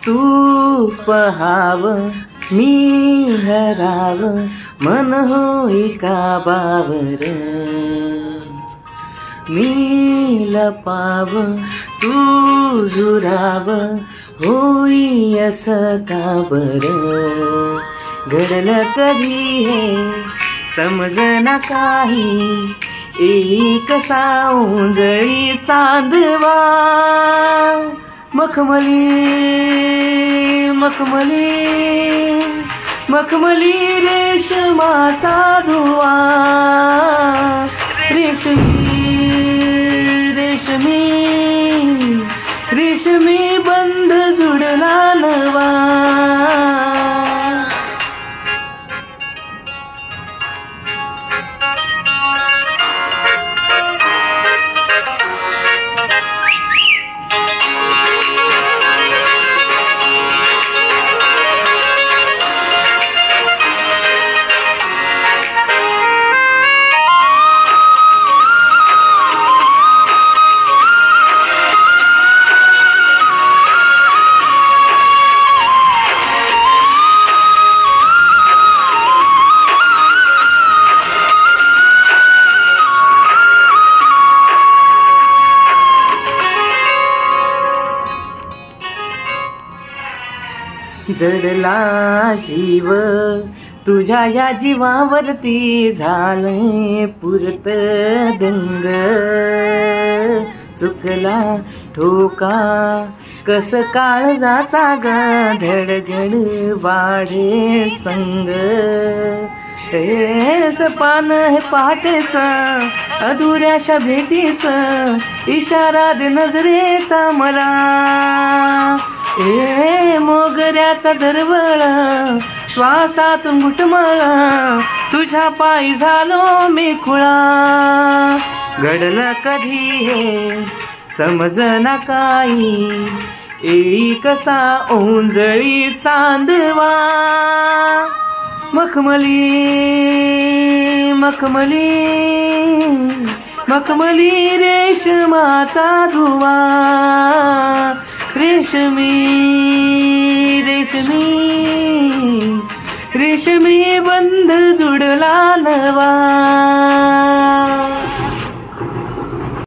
तू पहाव मी हराव मन होई का बावर मी लपाव तू झुराव होई असं का बरं घडलं कधी हे समजना काही एक सावंजळी चांदवा मखमली मखमली मखमली रेशमाचा धुवा रेशमी रेशमी रेशमी बंध जुडला नवा जडला जीव तुझ्या या जीवावरती झाले पुरत दंग चुकला ठोका कस काळजाचा ग धडधड वाढे संग हे सपान हे पहाटेच अधुऱ्याशा भेटीच इशारा दे नजरेचा मला ए मोगऱ्याचा दरवळ श्वासातून घुटमळ तुझ्या पायी झालो मी खुळा घडलं कधी हे समजना काही येई कसा ओंजळी चांदवा मखमली मखमली मखमली रेशमाचा धुवा रेशमी रेशमी रेशमी बंध जुडला नवा